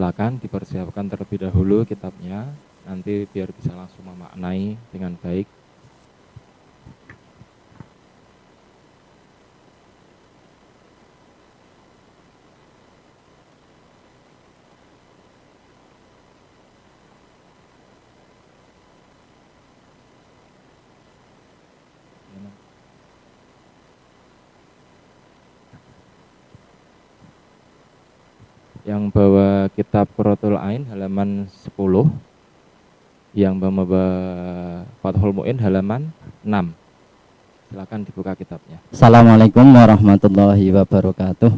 silakan dipersiapkan terlebih dahulu kitabnya, nanti biar bisa langsung memaknai dengan baik. Yang bawa kitab Qurratul Ain halaman 10, yang bawa Fathul Mu'in halaman 6. Silakan dibuka kitabnya. Assalamualaikum warahmatullahi wabarakatuh.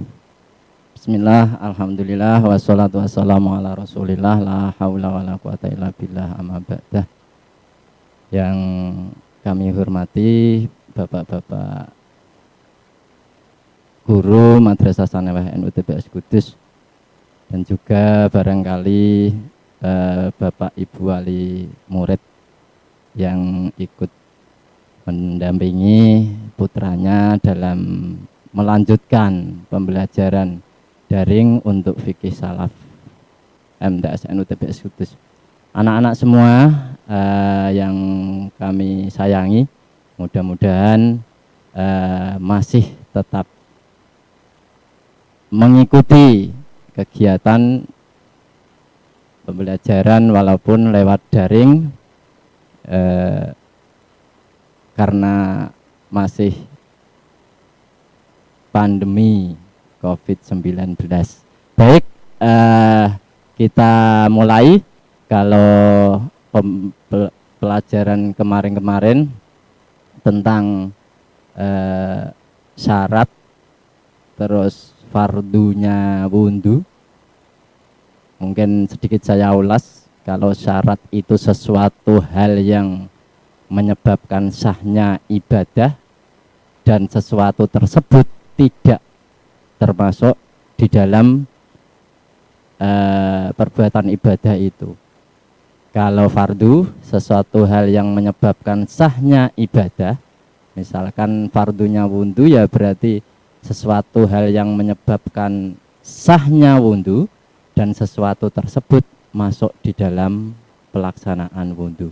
Bismillah, alhamdulillah, wassalatu wassalamu ala rasulillah, la hawla wa la quwata illa billah, amma ba'dah. Yang kami hormati bapak-bapak guru Madrasah Sanawiyah NU TBS Kudus, dan juga barangkali bapak ibu wali murid yang ikut mendampingi putranya dalam melanjutkan pembelajaran daring untuk fikih salaf MTS NU TBS Kudus. Anak-anak semua yang kami sayangi, mudah-mudahan masih tetap mengikuti kegiatan pembelajaran walaupun lewat daring, karena masih pandemi COVID-19. Baik, kita mulai. Kalau pelajaran kemarin-kemarin tentang syarat, terus fardunya wudhu, mungkin sedikit saya ulas. Kalau syarat itu sesuatu hal yang menyebabkan sahnya ibadah, dan sesuatu tersebut tidak termasuk di dalam perbuatan ibadah itu. Kalau fardu, sesuatu hal yang menyebabkan sahnya ibadah, misalkan fardunya wudhu, ya berarti sesuatu hal yang menyebabkan sahnya wudhu, dan sesuatu tersebut masuk di dalam pelaksanaan wudhu.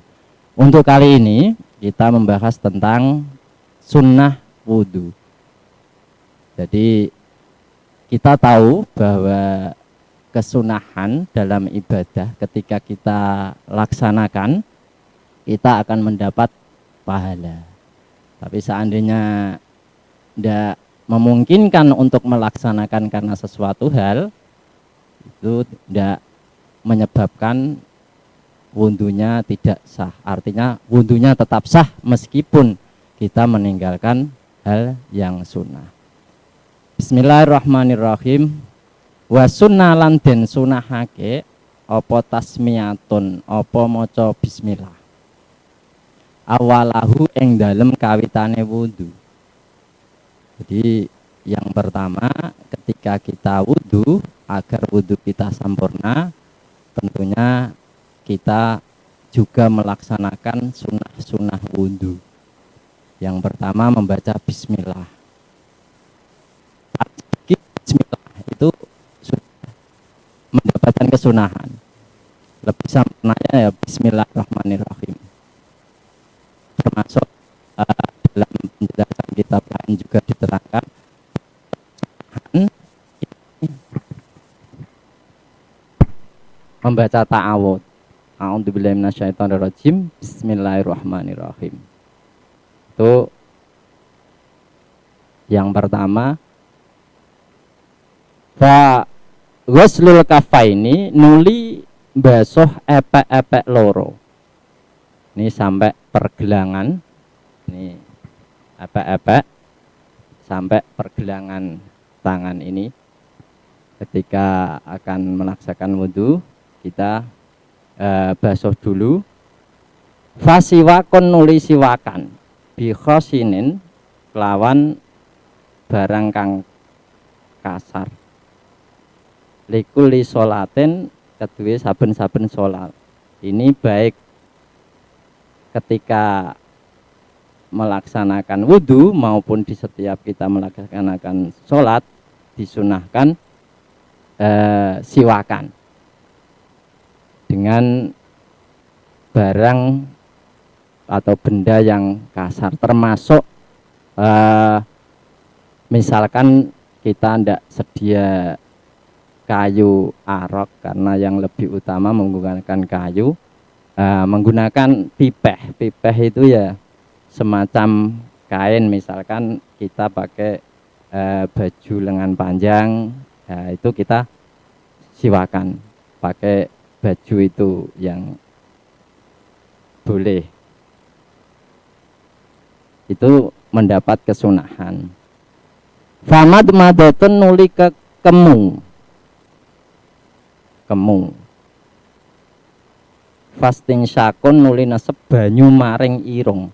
Untuk kali ini kita membahas tentang sunnah wudhu. Jadi kita tahu bahwa kesunahan dalam ibadah ketika kita laksanakan, kita akan mendapat pahala. Tapi seandainya tidak memungkinkan untuk melaksanakan karena sesuatu hal, itu tidak menyebabkan wudhunya tidak sah. Artinya wudhunya tetap sah meskipun kita meninggalkan hal yang sunnah. Bismillahirrahmanirrahim. Wa sunnah lan den sunahake apa tasmiyatun, apa maca bismillah awalahu ing dalem kawitane wudhu. Jadi yang pertama, ketika kita wudhu, agar wudhu kita sempurna, tentunya kita juga melaksanakan sunnah-sunnah wudhu. Yang pertama, membaca bismillah. Bismillah itu mendapatkan kesunahan. Lebih sempurnanya ya bismillahirrahmanirrahim. Termasuk dalam penjelasan kitab lain juga diterangkan membaca ta'awud. A'udzubillahi minasyaitonirrajim. Bismillahirrahmanirrahim. Itu yang pertama. Fa ghuslul kafaini, nuli basuh epek-epek loro. Ini sampai pergelangan. Ini epek-epek sampai pergelangan tangan ini. Ketika akan melaksanakan wudhu, kita basuh dulu. Fasiwakon, nuli siwakan bi khosinin, kelawan barang kang kasar. Likuli sholatin, kedua saben-saben sholat. Ini baik ketika melaksanakan wudhu maupun di setiap kita melaksanakan sholat, disunahkan siwakan. dengan barang atau benda yang kasar, termasuk misalkan kita tidak sedia kayu arok karena yang lebih utama menggunakan kayu, menggunakan pipeh. Pipeh itu ya semacam kain, misalkan kita pakai baju lengan panjang, itu kita siwakan pakai baju itu yang boleh, itu mendapat kesunahan. Famad madotun nuli ke kemung fasting syakun nuli naseb banyu maring irung.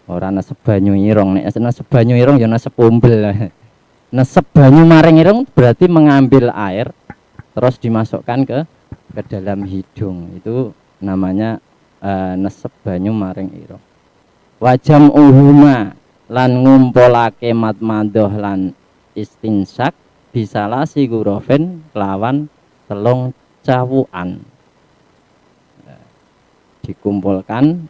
Ora naseb banyu irung, nek naseb banyu irung ya naseb ombel. Naseb banyu maring irung berarti mengambil air terus dimasukkan ke dalam hidung, itu namanya naseb banyu maring irung. Wajam uhuma lan ngumpulake matmadoh lan istinsak bisalah sigurofen kelawan telung cawuan. Dikumpulkan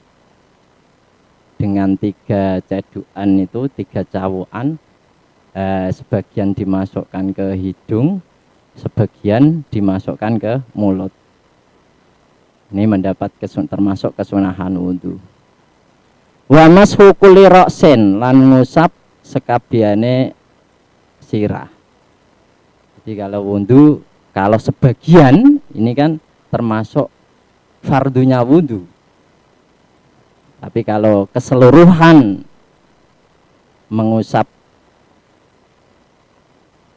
dengan 3 cedukan, itu 3 cawuan, sebagian dimasukkan ke hidung, sebagian dimasukkan ke mulut. Ini mendapat termasuk kesunahan wudu. Wa mashu kulli ra'sin lan ngusap sekabiane sirah. Jadi kalau wudu, kalau sebagian ini kan termasuk fardunya wudu. Tapi kalau keseluruhan mengusap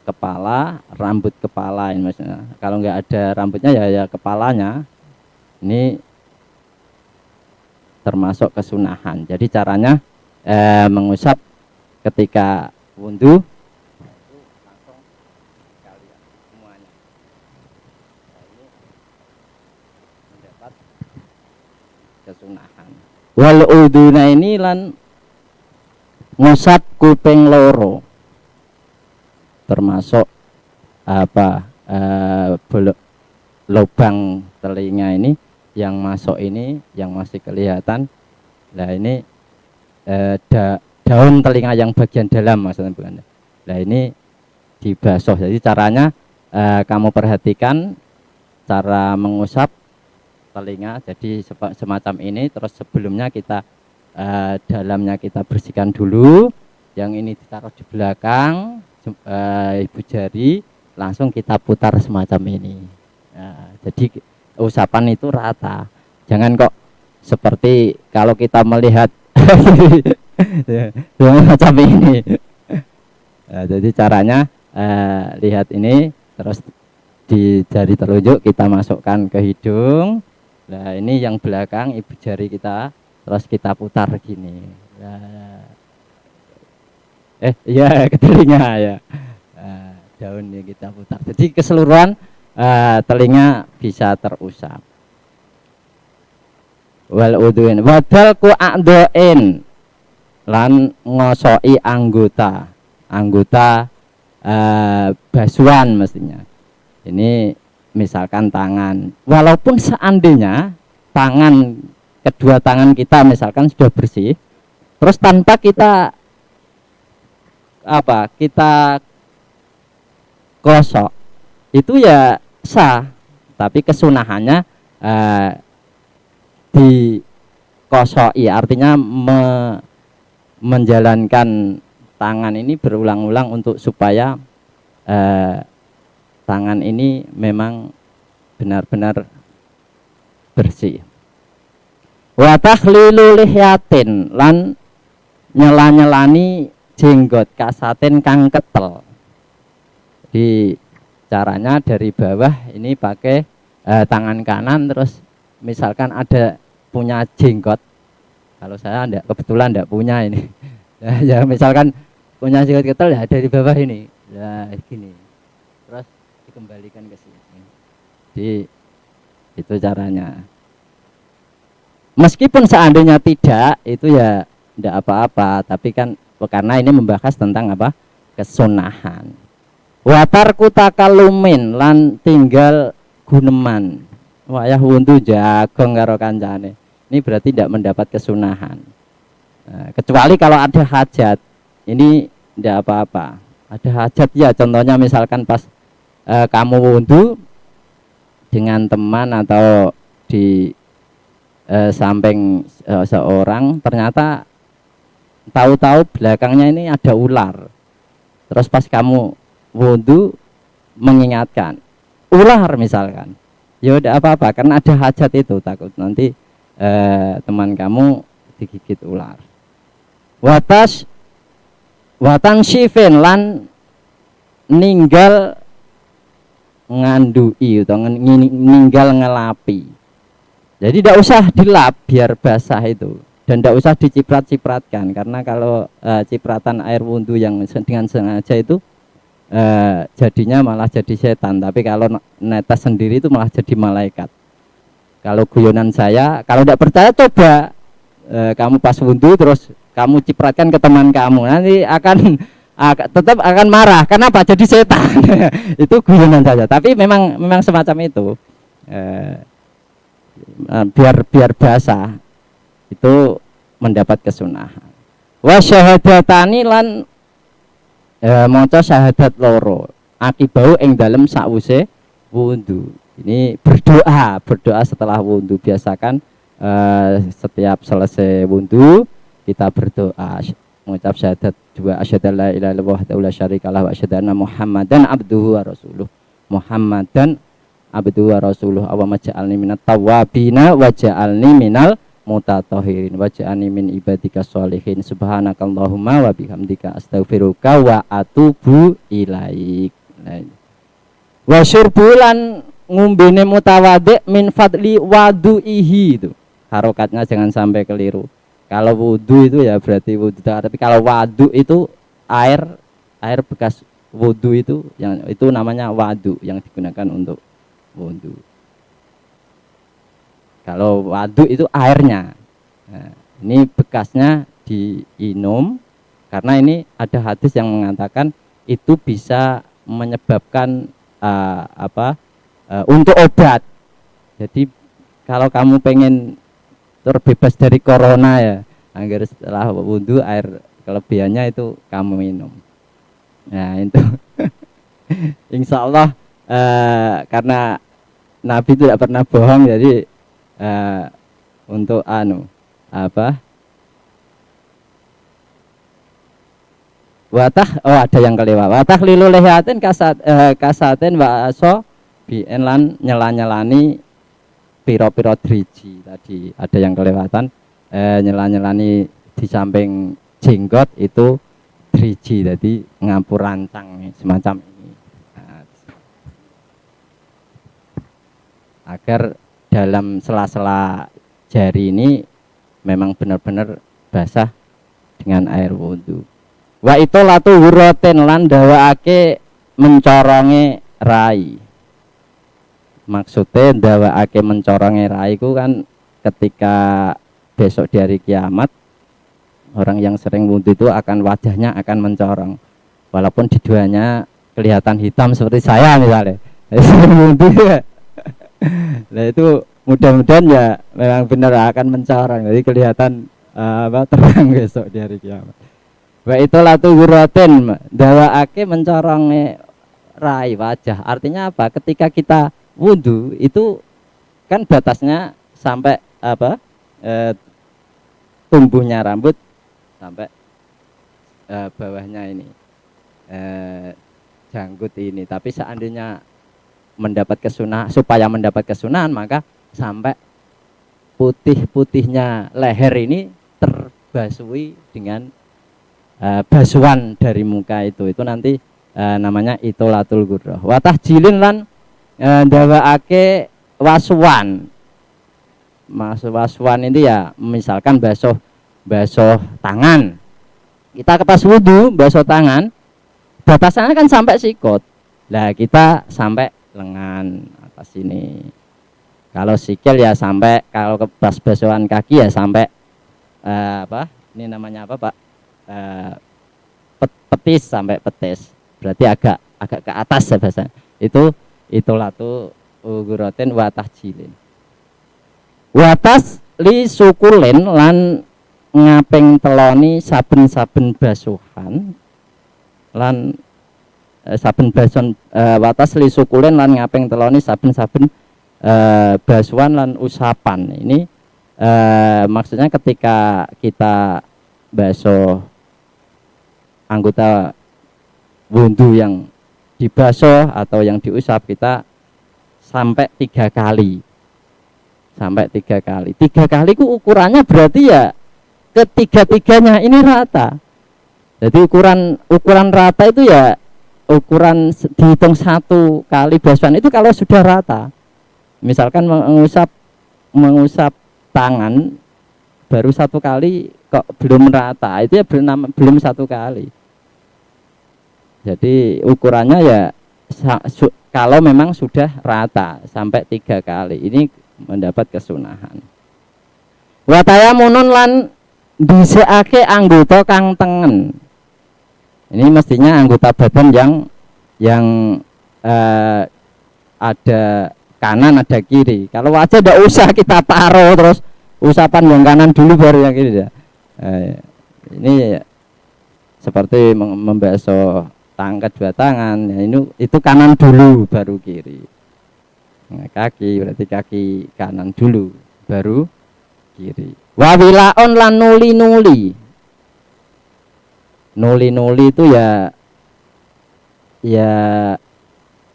kepala, rambut kepala ini maksudnya. Kalau nggak ada rambutnya ya kepalanya, ini termasuk kesunahan. Jadi caranya mengusap ketika wudu langsung sekalian semuanya. Nah, ini mendapat kesunahan. Wal uduna ini lan ngusap kuping loro, termasuk lubang telinga ini yang masuk ini yang masih kelihatan. Nah ini daun telinga yang bagian dalam maksudnya bukan. Nah ini dibasuh. Jadi caranya kamu perhatikan cara mengusap telinga. Jadi semacam ini, terus sebelumnya kita dalamnya kita bersihkan dulu, yang ini ditaruh di belakang ibu jari, langsung kita putar semacam ini. Jadi usapan itu rata, jangan kok seperti kalau kita melihat macam ini. Jadi caranya lihat ini, terus di jari telunjuk kita masukkan ke hidung. Nah ini yang belakang ibu jari kita, terus kita putar gini. Iya ke telinga ya. Daunnya kita putar. Jadi keseluruhan telinga bisa terusap. Wal udhuin wadal ku a'doin lan ngosoi anggota basuhan mestinya. Ini misalkan tangan, walaupun seandainya kedua tangan kita misalkan sudah bersih, terus tanpa kita gosok, itu ya sah, tapi kesunahannya dikosoi, artinya menjalankan tangan ini berulang-ulang untuk supaya tangan ini memang benar-benar bersih. Wa takhlilu lihyatin lan nyela-nyelani jenggot kasaten kang ketel. Di caranya dari bawah ini pakai tangan kanan, terus misalkan ada punya jenggot, kalau saya kebetulan enggak punya ini. Ya misalkan punya jenggot ketel ya dari bawah ini. Ya gini. Terus dikembalikan ke sini. Jadi itu caranya. Meskipun seandainya tidak, itu ya tidak apa-apa, tapi kan karena ini membahas tentang apa? Kesunahan. Watar kutakalumin lan tinggal guneman. wayah wundu jagong karo kancane. Ini berarti tidak mendapat kesunahan. Nah, kecuali kalau ada hajat, ini tidak apa-apa. Ada hajat ya, contohnya misalkan pas kamu wundu dengan teman atau di samping seorang, ternyata tahu-tahu belakangnya ini ada ular. Terus pas kamu wudhu mengingatkan ular misalkan, ya udah apa-apa karena ada hajat itu, takut nanti teman kamu digigit ular. Watan syifin lan ninggal ngandui atau ninggal ngelapi. Jadi tidak usah dilap biar basah itu, dan tidak usah diciprat-cipratkan karena kalau cipratan air wudhu yang dengan sengaja itu jadinya malah jadi setan, tapi kalau netes sendiri itu malah jadi malaikat. Kalau guyonan saya, kalau tidak percaya coba kamu pas wudhu terus kamu cipratkan ke teman kamu, nanti tetap akan marah. Kenapa? Jadi setan. Itu guyonan saja, tapi memang semacam itu. Biar basah itu mendapat kesunahan. Wa syahadatani lan maca syahadat loro akibau ing dalem sakwise wudu. Ini berdoa setelah wudu. Biasakan setiap selesai wudu kita berdoa mengucap syahadat dua, asyhadu alla ilaha illallah wahdahu la syarikalah wa asyhadu anna muhammadan abduhu wa rasuluh. Muhammadan abduhu wa rasuluh. Allahumma ja'alni minat tawwabina wa ja'alni minal mutatahhirin wa ja'alni min ibadika sholihin. Subhanakallahumma wa bihamdika astaghfiruka wa atubu ilaik. Wa syurbulan ngumbene mutawadhi min fadli wadu'ihi. Itu harokatnya jangan sampai keliru. Kalau wudu itu ya berarti wudu, tapi kalau wadu itu air bekas wudu itu, yang itu namanya wadu yang digunakan untuk wudu. Kalau wadu itu airnya. Nah, ini bekasnya diinum karena ini ada hadis yang mengatakan itu bisa menyebabkan untuk obat. Jadi kalau kamu pengen terbebas dari corona ya, agar setelah wudhu air kelebihannya itu kamu minum. Nah itu insya Allah karena Nabi tidak pernah bohong, jadi untuk ada yang kelewat. Watah lilu lehatin kasatin wa aso bien lan nyelani piro-piro driji. Tadi ada yang kelewatan, nyelani di samping jenggot itu driji, jadi ngampur rancang semacam ini. Nah, agar dalam sela-sela jari ini memang benar-benar basah dengan air wudhu. Wa itu latu huroten lan dawaake mencoronge rai. Maksudnya dawaake mencoronge rai ku kan ketika besok di hari kiamat orang yang sering wudhu itu akan wajahnya akan mencorong, walaupun di duanya kelihatan hitam seperti saya misalnya. Nah itu mudah-mudahan ya memang benar akan mencorong, jadi kelihatan terang besok di hari kiamat. Wa itu latu huroten dawaake mencoronge rai wajah. Artinya apa? Ketika kita wudhu itu kan batasnya sampai tumbuhnya rambut sampai bawahnya ini janggut ini. Tapi seandainya supaya mendapat kesunahan maka sampai putih-putihnya leher ini terbasui dengan basuhan dari muka itu nanti namanya itolatul ghurrah. Watah jilin lan dawaake waswan. Masuk waswan ini ya misalkan basuh tangan. Kita pas wudu basuh tangan, batasannya kan sampai sikut. Lah kita sampai lengan atas sini. Kalau sikil ya sampai, kalau pas basuhan kaki ya sampai ini namanya apa Pak? Petis sampai petis. Berarti agak ke atas ya bahasa. Itu latu uguratin wa tahjilin. Watas li sukulen lan ngaping teloni saben-saben basuhan lan saben bason watas li sukulen lan ngaping teloni saben-saben basuhan lan usapan. Ini maksudnya ketika kita basuh anggota wudhu yang dibasuh atau yang diusap, kita sampai 3 kali. Sampai 3 kali. 3 kali ku ukurannya berarti ya ketiga-tiganya ini rata. Jadi ukuran rata itu ya ukuran dihitung 1 kali basuhan itu kalau sudah rata. Misalkan mengusap tangan baru 1 kali kok belum rata, itu ya belum 1 kali. Jadi ukurannya ya kalau memang sudah rata sampai 3 kali ini mendapat kesunahan. Wataya munun lan dhisikake anggota kang tengen. Ini mestinya anggota badan yang ada kanan ada kiri. Kalau wajah tidak usah kita taruh terus usapan yang kanan dulu baru yang kiri ya. Ini seperti membasuh kedua tangan ya, itu kanan dulu baru kiri. Nah, kaki berarti kaki kanan dulu baru kiri. Wawilaon lan nuli-nuli. Nuli-nuli itu ya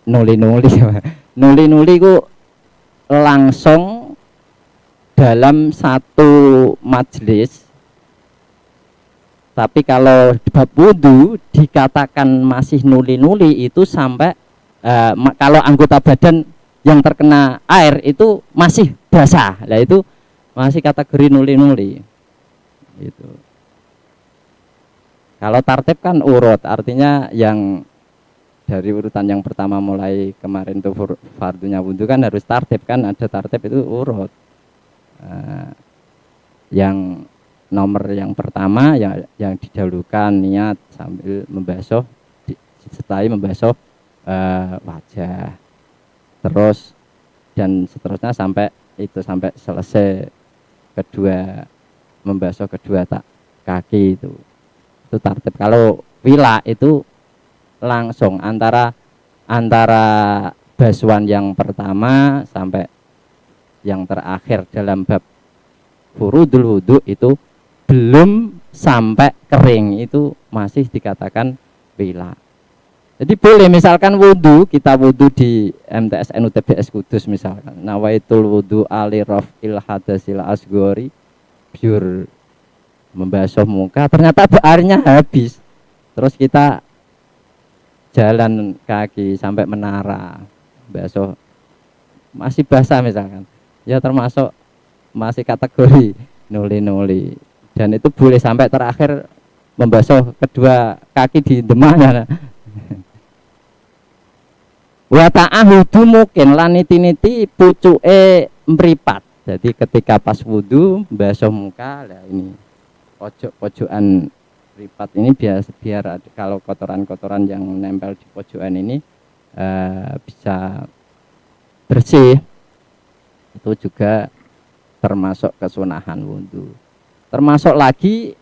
nuli-nuli. Nuli-nuli itu langsung dalam satu majelis. Tapi kalau bab wudu dikatakan masih nuli-nuli itu sampai kalau anggota badan yang terkena air itu masih basah, lah itu masih kategori nuli-nuli. Gitu. Kalau tartib kan urut, artinya yang dari urutan yang pertama mulai kemarin tuh fardunya wudu kan harus tartib kan, ada tartib itu urut. Yang nomor yang pertama yang didahulukan niat sambil membasuh setelah membasuh wajah. Terus dan seterusnya sampai selesai membasuh kedua kaki itu tartib. Kalau wila itu langsung antara basuhan yang pertama sampai yang terakhir dalam bab furudul wudu itu belum sampai kering, itu masih dikatakan wila. Jadi boleh misalkan wudu, kita wudu di MTSN UTBS Kudus misalkan, nawaitul wudu ali raf'il hadasil asghari, biur membasuh muka, ternyata airnya habis, terus kita jalan kaki sampai menara, basuh masih basah misalkan, ya termasuk masih kategori nuli-nuli, dan itu boleh sampai terakhir membasuh kedua kaki di demahnya. Wa ta'ahudu mungkin lan niti-niti pucuke mripat. Jadi ketika pas wudu basuh muka, lah ini pojok-pojokan mripat ini biar kalau kotoran-kotoran yang nempel di pojokan ini bisa bersih. Itu juga termasuk kesunahan wudu. Termasuk lagi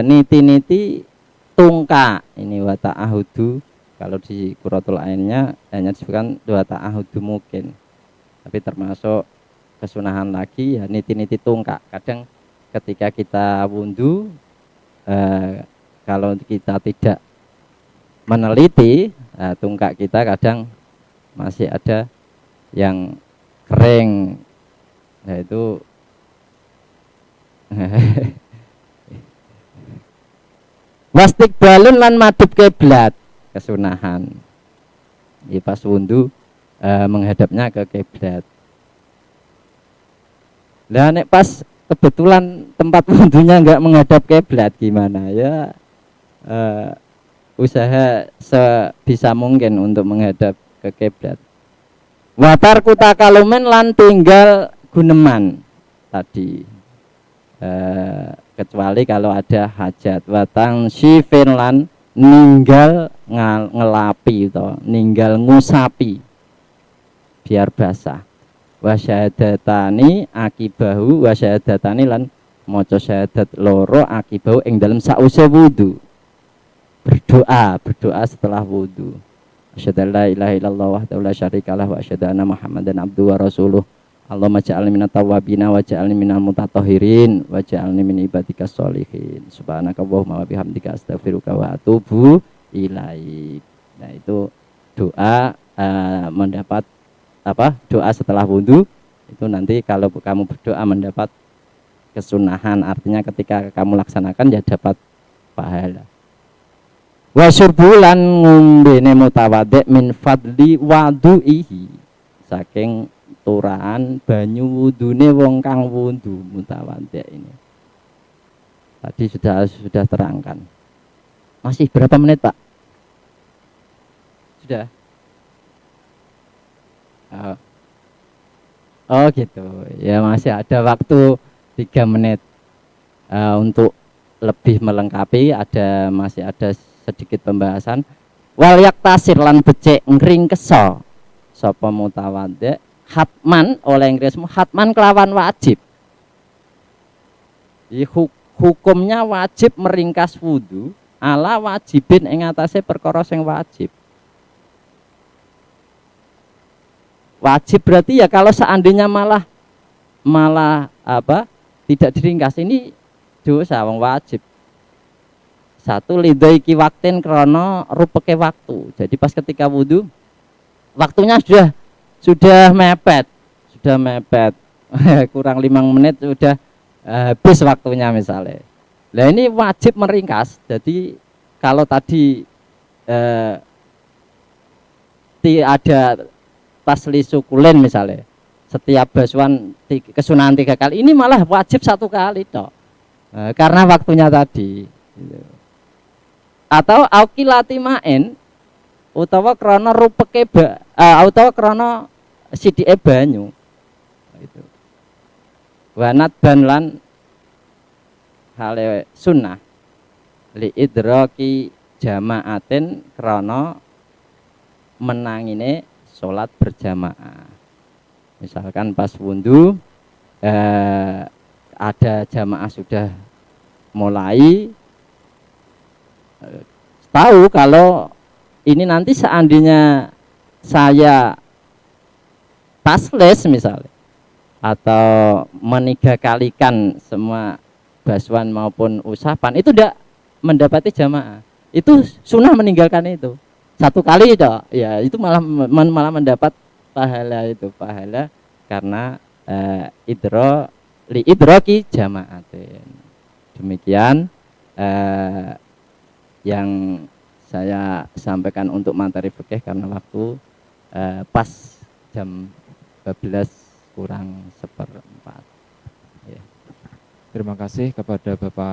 niti-niti tungka. Ini wa ta'ahudu. Kalau di Qurratul Ainnya hanya disebutkan dua ta'ahudu mungkin, tapi termasuk kesunahan lagi ya niti-niti tungkak. Kadang ketika kita wudu kalau kita tidak meneliti tungkak kita kadang masih ada yang kering, nah itu wastikbalun lan madhep kiblat. Kesunahan di pas wudu menghadapnya ke kiblat. Lah nek pas kebetulan tempat wudunya enggak menghadap kiblat gimana ya, usaha sebisa mungkin untuk menghadap ke kiblat. Watar kuta kalumen lan tinggal guneman tadi, kecuali kalau ada hajat. Watang sifin lan ninggal ngelapi atau ninggal ngusapi. biar basah. Wa syahadatani akibahu, wa syahadatani lan maca syahadat loro akibahu ing dalem sause wudu. Berdoa setelah wudu. Asyhadu an la ilaha illallah wahdahu la syarikalah wa asyhadu anna Muhammadan abduhu wa rasuluh. Allahumma ja'alni minat tawwabina wa ja'alni minal mutatahhirin wa ja'alni min ibadikas sholihin. Subhanaka Allahumma wa bihamdika astaghfiruka wa atubu ilaik. Nah, itu doa mendapat doa setelah wudu itu nanti kalau kamu berdoa mendapat kesunahan, artinya ketika kamu laksanakan ya dapat pahala. Wa syurbulan ngumbene mutawaddi min fadli wadu'ihi, saking turaan banyu wudune wong kang wudu mutawaddi ini. Tadi sudah terangkan. Masih berapa menit, Pak? Sudah. Oh gitu. Ya masih ada waktu 3 menit untuk lebih melengkapi. Masih ada sedikit pembahasan. Wal yaktasir lan becik ngring keso sapa mutawaddi hatman, oleh Inggrismu hatman kelawan wajib. Hukumnya wajib meringkas wudu ala wajibin ing atase perkara sing wajib. Wajib berarti ya kalau seandainya malah tidak diringkas ini dosa, wong wajib. Satu lidhaiki waktin krono rupeke waktu. Jadi pas ketika wudu waktunya sudah mepet. Kurang 5 menit sudah habis waktunya misalnya. Nah ini wajib meringkas. Jadi kalau tadi ada taslisu kulen misalnya, setiap basuhan kesunahan 3 kali, ini malah wajib 1 kali toh, karena waktunya tadi gitu. Atau aukilati main utawa krana rupeke utawa krana sidike banyu gitu. Wanat ban lan hale sunnah li idraki jamaatin krana menangine sholat berjamaah. Misalkan pas wudu ada jamaah sudah mulai, tahu kalau ini nanti seandainya saya tasles misalnya atau menigakalikan semua basuhan maupun usapan itu tidak mendapati jamaah, itu sunnah meninggalkan itu 1 kali itu ya, itu malah mendapat pahala karena idroki jamaatin. Demikian yang saya sampaikan untuk materi fikih, karena waktu pas jam 12 kurang 1/4 ya. Terima kasih kepada Bapak